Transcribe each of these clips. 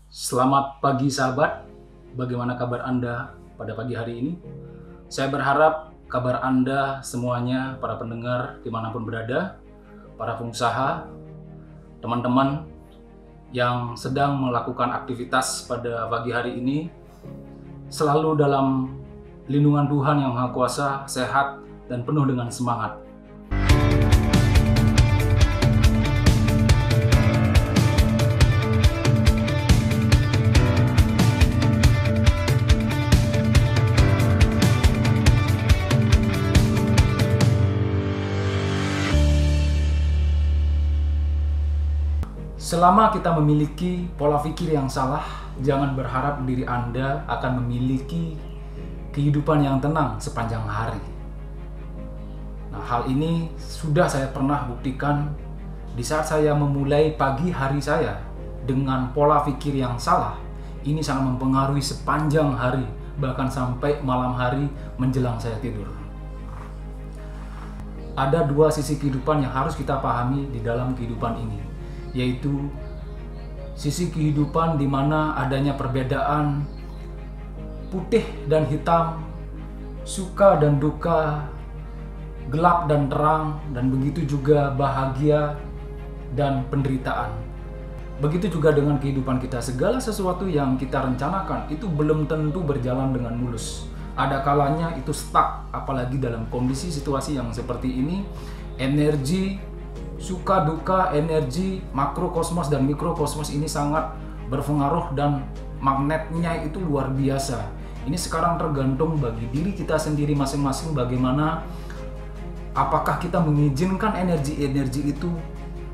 Selamat pagi sahabat, bagaimana kabar Anda pada pagi hari ini? Saya berharap kabar Anda semuanya, para pendengar dimanapun berada, para pengusaha, teman-teman yang sedang melakukan aktivitas pada pagi hari ini, selalu dalam lindungan Tuhan yang Maha Kuasa, sehat, dan penuh dengan semangat. Selama kita memiliki pola pikir yang salah, jangan berharap diri Anda akan memiliki kehidupan yang tenang sepanjang hari. Nah, hal ini sudah saya pernah buktikan di saat saya memulai pagi hari saya dengan pola pikir yang salah. Ini sangat mempengaruhi sepanjang hari, bahkan sampai malam hari menjelang saya tidur. Ada dua sisi kehidupan yang harus kita pahami di dalam kehidupan ini, yaitu sisi kehidupan di mana adanya perbedaan putih dan hitam, suka dan duka, gelap dan terang, dan begitu juga bahagia dan penderitaan. Begitu juga dengan kehidupan kita, segala sesuatu yang kita rencanakan itu belum tentu berjalan dengan mulus. Ada kalanya itu stuck, apalagi dalam kondisi situasi yang seperti ini. Energi suka duka, energi makrokosmos dan mikrokosmos ini sangat berpengaruh dan magnetnya itu luar biasa. Ini sekarang tergantung bagi diri kita sendiri masing-masing bagaimana, apakah kita mengizinkan energi-energi itu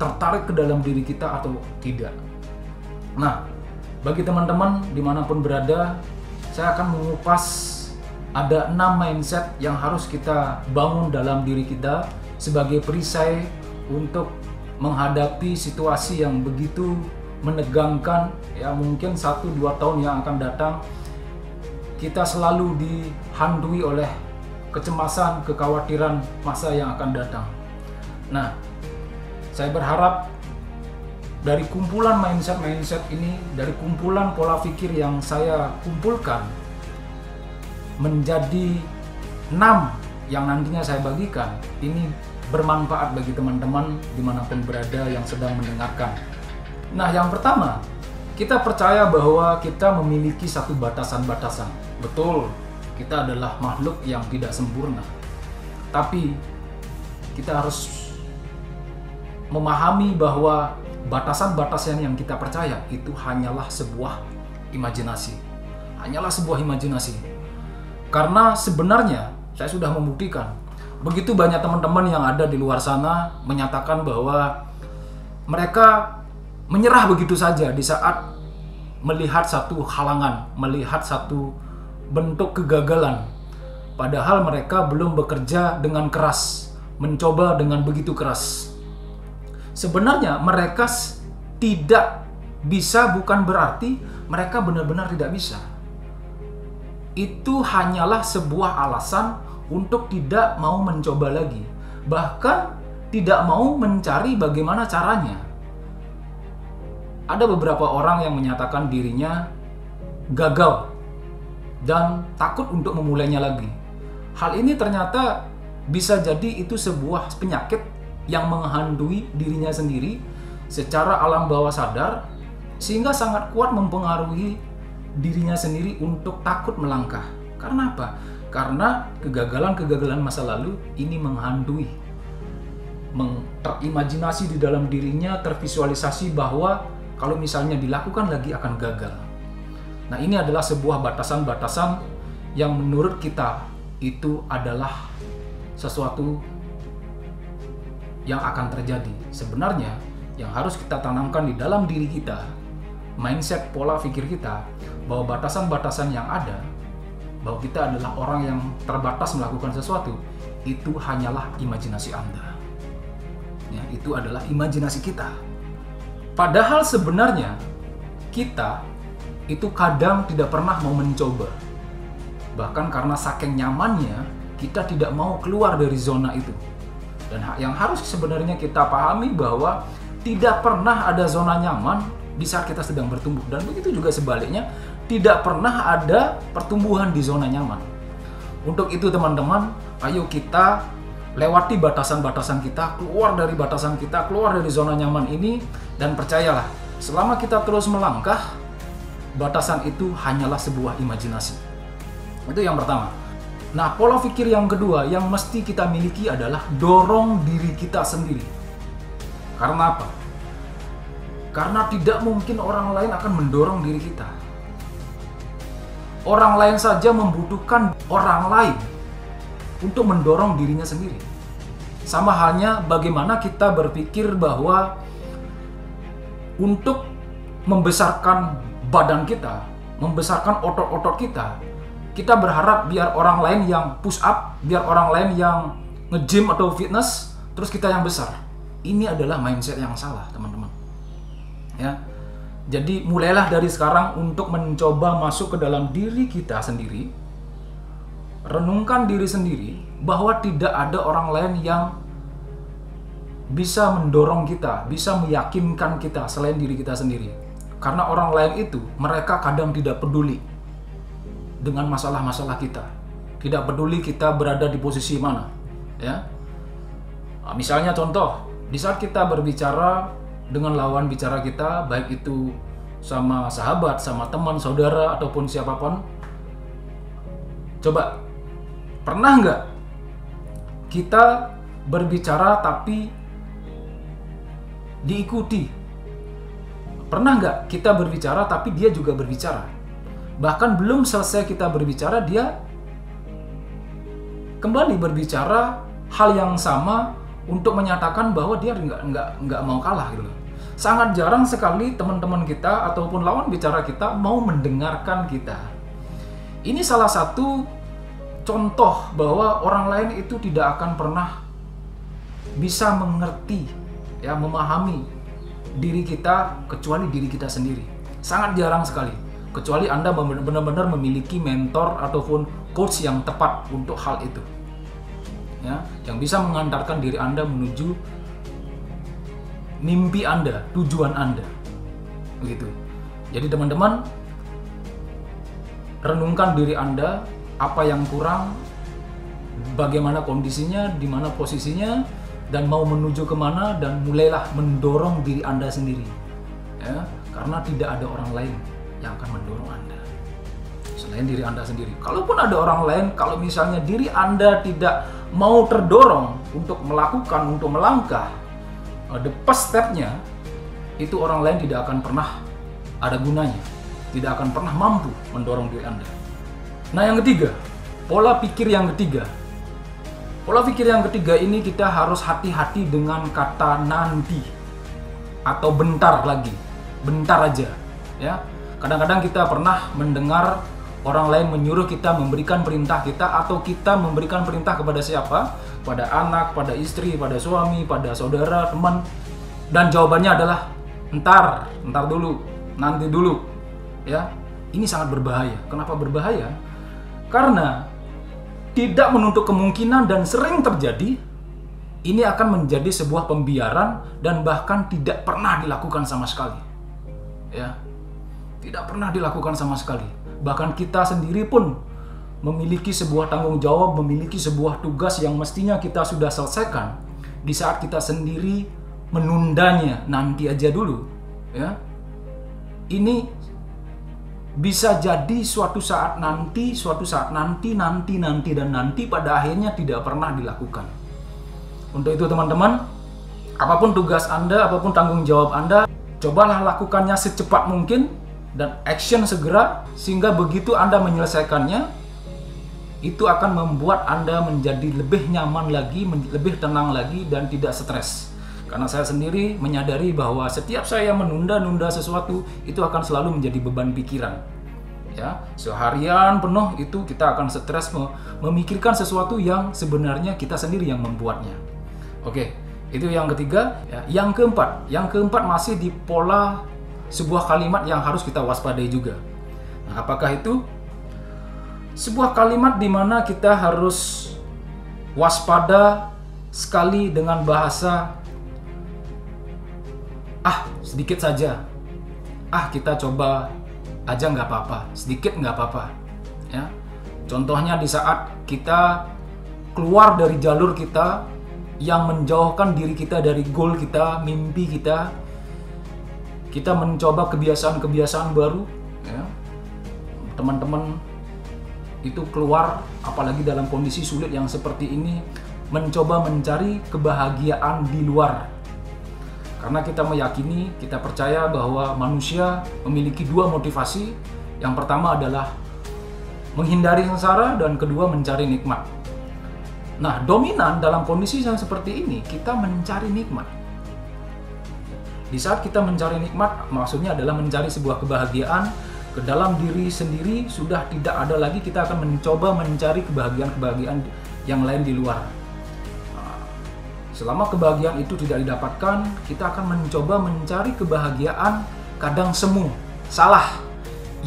tertarik ke dalam diri kita atau tidak. Nah, bagi teman-teman dimanapun berada, saya akan mengupas ada 6 mindset yang harus kita bangun dalam diri kita sebagai perisai untuk menghadapi situasi yang begitu menegangkan, ya mungkin 1-2 tahun yang akan datang kita selalu dihantui oleh kecemasan, kekhawatiran masa yang akan datang. Nah, saya berharap dari kumpulan mindset ini, dari kumpulan pola pikir yang saya kumpulkan menjadi 6 yang nantinya saya bagikan, ini bermanfaat bagi teman-teman dimanapun berada yang sedang mendengarkan. Nah, yang pertama, kita percaya bahwa kita memiliki satu batasan-batasan. Betul, kita adalah makhluk yang tidak sempurna. Tapi kita harus memahami bahwa batasan-batasan yang kita percaya itu hanyalah sebuah imajinasi. Hanyalah sebuah imajinasi. Karena sebenarnya saya sudah membuktikan, begitu banyak teman-teman yang ada di luar sana menyatakan bahwa mereka menyerah begitu saja di saat melihat satu halangan, melihat satu bentuk kegagalan. Padahal mereka belum bekerja dengan keras, mencoba dengan begitu keras. Sebenarnya mereka tidak bisa bukan berarti mereka benar-benar tidak bisa. Itu hanyalah sebuah alasan untuk tidak mau mencoba lagi, bahkan tidak mau mencari bagaimana caranya. Ada beberapa orang yang menyatakan dirinya gagal dan takut untuk memulainya lagi. Hal ini ternyata bisa jadi itu sebuah penyakit yang menghantui dirinya sendiri secara alam bawah sadar, sehingga sangat kuat mempengaruhi dirinya sendiri untuk takut melangkah. Karena apa? Karena kegagalan-kegagalan masa lalu ini menghantui, terimajinasi di dalam dirinya, tervisualisasi bahwa kalau misalnya dilakukan lagi akan gagal. Nah, ini adalah sebuah batasan-batasan yang menurut kita itu adalah sesuatu yang akan terjadi. Sebenarnya yang harus kita tanamkan di dalam diri kita, mindset pola pikir kita, bahwa batasan-batasan yang ada, bahwa kita adalah orang yang terbatas melakukan sesuatu, itu hanyalah imajinasi Anda. Ya, itu adalah imajinasi kita. Padahal sebenarnya kita itu kadang tidak pernah mau mencoba. Bahkan karena saking nyamannya, kita tidak mau keluar dari zona itu. Dan yang harus sebenarnya kita pahami bahwa tidak pernah ada zona nyaman di saat kita sedang bertumbuh. Dan begitu juga sebaliknya, tidak pernah ada pertumbuhan di zona nyaman. Untuk itu teman-teman, ayo kita lewati batasan-batasan kita, keluar dari batasan kita, keluar dari zona nyaman ini, dan percayalah, selama kita terus melangkah, batasan itu hanyalah sebuah imajinasi. Itu yang pertama. Nah, pola pikir yang kedua yang mesti kita miliki adalah dorong diri kita sendiri. Karena apa? Karena tidak mungkin orang lain akan mendorong diri kita. Orang lain saja membutuhkan orang lain untuk mendorong dirinya sendiri. Sama halnya bagaimana kita berpikir bahwa untuk membesarkan badan kita, membesarkan otot-otot kita, kita berharap biar orang lain yang push up, biar orang lain yang nge-gym atau fitness, terus kita yang besar. Ini adalah mindset yang salah, teman-teman. Ya. Jadi mulailah dari sekarang untuk mencoba masuk ke dalam diri kita sendiri. Renungkan diri sendiri bahwa tidak ada orang lain yang bisa mendorong kita, bisa meyakinkan kita selain diri kita sendiri. Karena orang lain itu, mereka kadang tidak peduli dengan masalah-masalah kita. Tidak peduli kita berada di posisi mana. Ya. Nah, misalnya contoh, di saat kita berbicara dengan lawan bicara kita, baik itu sama sahabat, sama teman, saudara, ataupun siapapun, coba, pernah nggak kita berbicara tapi diikuti? Pernah nggak kita berbicara tapi dia juga berbicara? Bahkan belum selesai kita berbicara, dia kembali berbicara hal yang sama untuk menyatakan bahwa dia nggak mau kalah gitu loh. Sangat jarang sekali teman-teman kita ataupun lawan bicara kita mau mendengarkan kita. Ini salah satu contoh bahwa orang lain itu tidak akan pernah bisa mengerti, ya, memahami diri kita kecuali diri kita sendiri. Sangat jarang sekali. Kecuali Anda benar-benar memiliki mentor ataupun coach yang tepat untuk hal itu. Ya, yang bisa mengantarkan diri Anda menuju mimpi Anda, tujuan Anda. Begitu. Jadi teman-teman, renungkan diri Anda, apa yang kurang, bagaimana kondisinya, di mana posisinya, dan mau menuju kemana, dan mulailah mendorong diri Anda sendiri. Ya, karena tidak ada orang lain yang akan mendorong Anda selain diri Anda sendiri. Kalaupun ada orang lain, kalau misalnya diri Anda tidak mau terdorong untuk melakukan, untuk melangkah, the first step-nya, itu orang lain tidak akan pernah ada gunanya, tidak akan pernah mampu mendorong diri Anda. Nah, yang ketiga, pola pikir yang ketiga. Pola pikir yang ketiga ini kita harus hati-hati dengan kata nanti atau bentar lagi, bentar aja, ya. Kadang-kadang kita pernah mendengar orang lain menyuruh kita memberikan perintah kita, atau kita memberikan perintah kepada siapa? Pada anak, pada istri, pada suami, pada saudara, teman. Dan jawabannya adalah entar dulu, nanti dulu. Ya, ini sangat berbahaya. Kenapa berbahaya? Karena tidak menutup kemungkinan dan sering terjadi, ini akan menjadi sebuah pembiaran dan bahkan tidak pernah dilakukan sama sekali. Ya. Tidak pernah dilakukan sama sekali. Bahkan kita sendiri pun memiliki sebuah tanggung jawab, memiliki sebuah tugas yang mestinya kita sudah selesaikan. Di saat kita sendiri menundanya, nanti aja dulu, ya. Ini bisa jadi suatu saat nanti, dan nanti pada akhirnya tidak pernah dilakukan. Untuk itu teman-teman, apapun tugas Anda, apapun tanggung jawab Anda, cobalah lakukannya secepat mungkin dan action segera, sehingga begitu Anda menyelesaikannya, itu akan membuat Anda menjadi lebih nyaman lagi, lebih tenang lagi, dan tidak stres. Karena saya sendiri menyadari bahwa setiap saya menunda-nunda sesuatu, itu akan selalu menjadi beban pikiran. Ya, seharian penuh itu kita akan stres memikirkan sesuatu yang sebenarnya kita sendiri yang membuatnya. Oke, itu yang ketiga. Ya, yang keempat masih di pola sebuah kalimat yang harus kita waspadai juga. Nah, apakah itu? Sebuah kalimat di mana kita harus waspada sekali dengan bahasa sedikit saja. kita coba aja nggak apa-apa, sedikit nggak apa-apa ya. Contohnya di saat kita keluar dari jalur kita yang menjauhkan diri kita dari goal kita, mimpi kita, kita mencoba kebiasaan-kebiasaan baru ya. Teman-teman itu keluar, apalagi dalam kondisi sulit yang seperti ini, mencoba mencari kebahagiaan di luar. Karena kita meyakini, kita percaya bahwa manusia memiliki dua motivasi. Yang pertama adalah menghindari sengsara, dan kedua mencari nikmat. Nah, dominan dalam kondisi yang seperti ini, kita mencari nikmat. Di saat kita mencari nikmat, maksudnya adalah mencari sebuah kebahagiaan ke dalam diri sendiri. Sudah tidak ada lagi, kita akan mencoba mencari kebahagiaan-kebahagiaan yang lain di luar. Selama kebahagiaan itu tidak didapatkan, kita akan mencoba mencari kebahagiaan kadang semu, salah,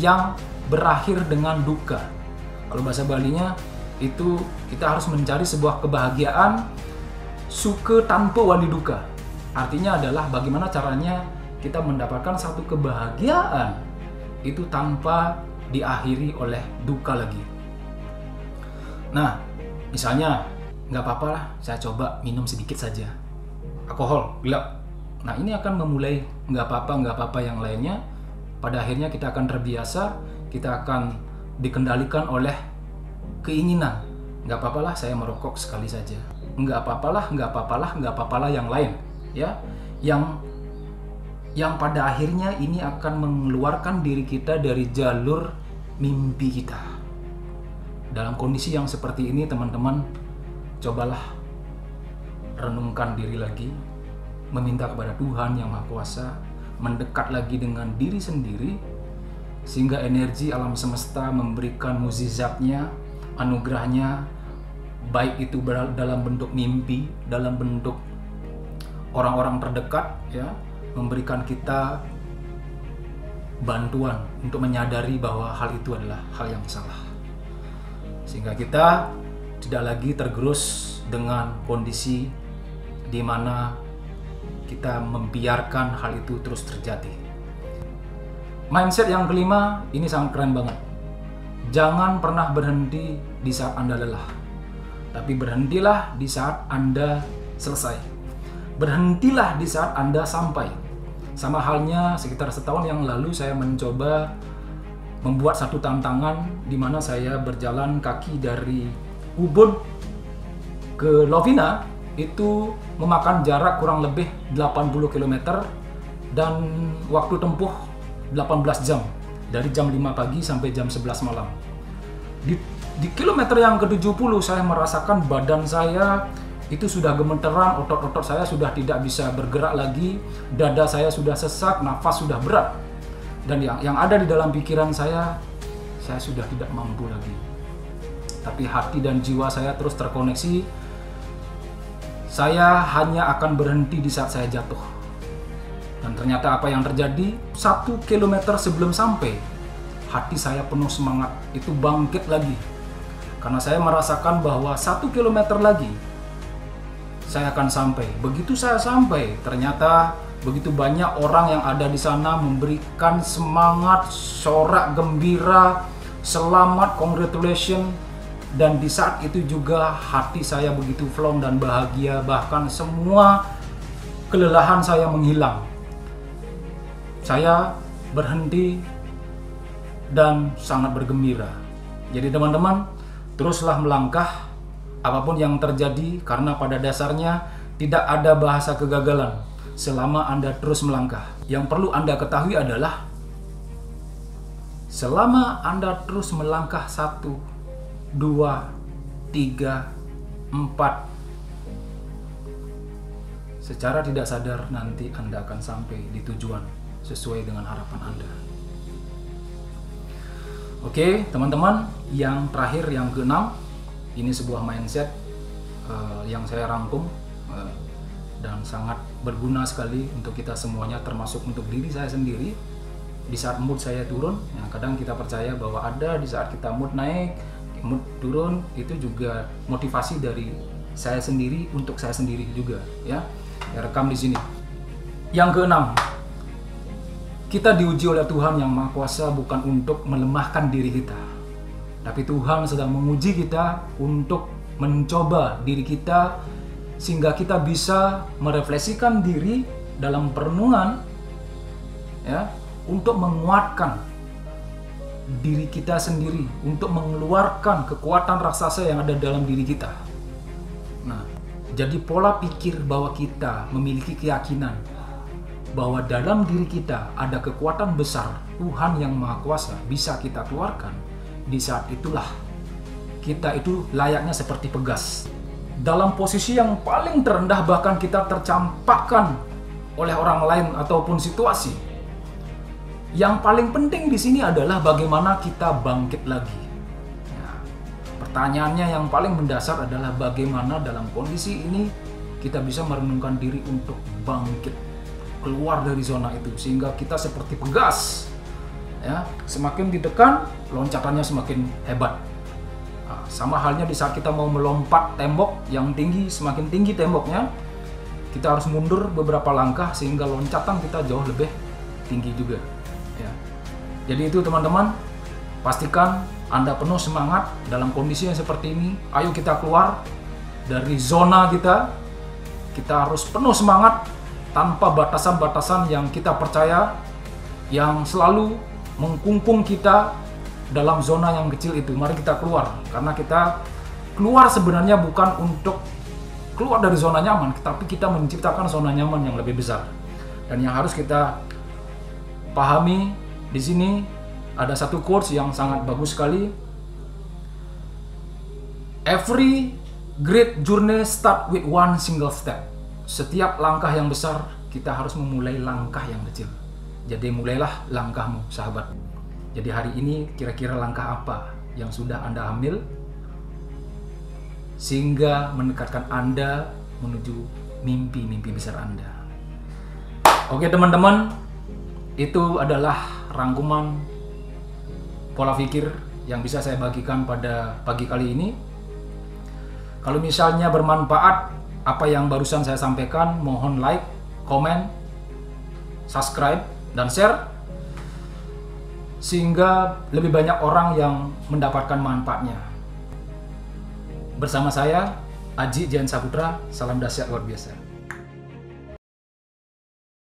yang berakhir dengan duka. Kalau bahasa Balinya itu kita harus mencari sebuah kebahagiaan suka tanpa wali duka. Artinya adalah bagaimana caranya kita mendapatkan satu kebahagiaan itu tanpa diakhiri oleh duka lagi. Nah, misalnya nggak apa-apa lah, saya coba minum sedikit saja alkohol, gelap. Nah, ini akan memulai nggak apa-apa yang lainnya. Pada akhirnya kita akan terbiasa, kita akan dikendalikan oleh keinginan. Nggak apa-apa lah, saya merokok sekali saja. Nggak apa-apa lah yang lain, ya. Yang pada akhirnya ini akan mengeluarkan diri kita dari jalur mimpi kita. Dalam kondisi yang seperti ini, teman-teman, cobalah renungkan diri lagi, meminta kepada Tuhan Yang Maha Kuasa, mendekat lagi dengan diri sendiri, sehingga energi alam semesta memberikan mukjizatnya, anugerahnya, baik itu dalam bentuk mimpi, dalam bentuk orang-orang terdekat, ya, memberikan kita bantuan untuk menyadari bahwa hal itu adalah hal yang salah, sehingga kita tidak lagi tergerus dengan kondisi di mana kita membiarkan hal itu terus terjadi. Mindset yang kelima ini sangat keren banget. Jangan pernah berhenti di saat Anda lelah, tapi berhentilah di saat Anda selesai. Berhentilah di saat Anda sampai. Sama halnya sekitar setahun yang lalu saya mencoba membuat satu tantangan di mana saya berjalan kaki dari Ubud ke Lovina, itu memakan jarak kurang lebih 80 km dan waktu tempuh 18 jam, dari jam 5 pagi sampai jam 11 malam. Di kilometer yang ke-70 saya merasakan badan saya itu sudah gemeteran, otot-otot saya sudah tidak bisa bergerak lagi, dada saya sudah sesak, nafas sudah berat. Dan yang ada di dalam pikiran saya sudah tidak mampu lagi. Tapi hati dan jiwa saya terus terkoneksi. Saya hanya akan berhenti di saat saya jatuh. Dan ternyata apa yang terjadi? 1 kilometer sebelum sampai, hati saya penuh semangat, itu bangkit lagi. Karena saya merasakan bahwa 1 kilometer lagi saya akan sampai. Begitu saya sampai, ternyata begitu banyak orang yang ada di sana memberikan semangat, sorak gembira, selamat, congratulations. Dan di saat itu juga hati saya begitu plong dan bahagia, bahkan semua kelelahan saya menghilang. Saya berhenti dan sangat bergembira. Jadi teman-teman, teruslah melangkah apapun yang terjadi, karena pada dasarnya tidak ada bahasa kegagalan selama Anda terus melangkah. Yang perlu Anda ketahui adalah selama Anda terus melangkah 1, 2, 3, 4, secara tidak sadar nanti Anda akan sampai di tujuan sesuai dengan harapan Anda. Oke, teman-teman, yang terakhir, yang ke-6, ini sebuah mindset yang saya rangkum dan sangat berguna sekali untuk kita semuanya, termasuk untuk diri saya sendiri. Di saat mood saya turun, ya, kadang kita percaya bahwa ada di saat kita mood naik, mood turun, itu juga motivasi dari saya sendiri untuk saya sendiri juga, ya. Ya, rekam di sini. Yang ke-6, Kita diuji oleh Tuhan yang Maha Kuasa bukan untuk melemahkan diri kita, tapi Tuhan sedang menguji kita untuk mencoba diri kita sehingga kita bisa merefleksikan diri dalam perenungan, ya, untuk menguatkan diri kita sendiri, untuk mengeluarkan kekuatan raksasa yang ada dalam diri kita. Nah, jadi pola pikir bahwa kita memiliki keyakinan bahwa dalam diri kita ada kekuatan besar Tuhan yang Maha Kuasa bisa kita keluarkan. Di saat itulah kita itu layaknya seperti pegas dalam posisi yang paling terendah, bahkan kita tercampakkan oleh orang lain ataupun situasi. Yang paling penting di sini adalah bagaimana kita bangkit lagi. Nah, pertanyaannya yang paling mendasar adalah bagaimana dalam kondisi ini kita bisa merenungkan diri untuk bangkit keluar dari zona itu sehingga kita seperti pegas, ya, semakin ditekan loncatannya semakin hebat. Nah, sama halnya di saat kita mau melompat tembok yang tinggi, semakin tinggi temboknya kita harus mundur beberapa langkah sehingga loncatan kita jauh lebih tinggi juga, ya. Jadi itu teman-teman, pastikan Anda penuh semangat dalam kondisi yang seperti ini. Ayo kita keluar dari zona kita harus penuh semangat tanpa batasan-batasan yang kita percaya yang selalu mengkungkung kita dalam zona yang kecil itu. Mari kita keluar, karena kita keluar sebenarnya bukan untuk keluar dari zona nyaman, tapi kita menciptakan zona nyaman yang lebih besar. Dan yang harus kita pahami di sini ada satu quotes yang sangat bagus sekali. Every great journey start with one single step. Setiap langkah yang besar, kita harus memulai langkah yang kecil. Jadi mulailah langkahmu, sahabat. Jadi hari ini kira-kira langkah apa yang sudah Anda ambil sehingga mendekatkan Anda menuju mimpi-mimpi besar Anda. Oke teman-teman, itu adalah rangkuman pola pikir yang bisa saya bagikan pada pagi kali ini. Kalau misalnya bermanfaat apa yang barusan saya sampaikan, mohon like, komen, subscribe, dan share sehingga lebih banyak orang yang mendapatkan manfaatnya. Bersama saya, Aji Jian Saputra, salam dahsyat luar biasa.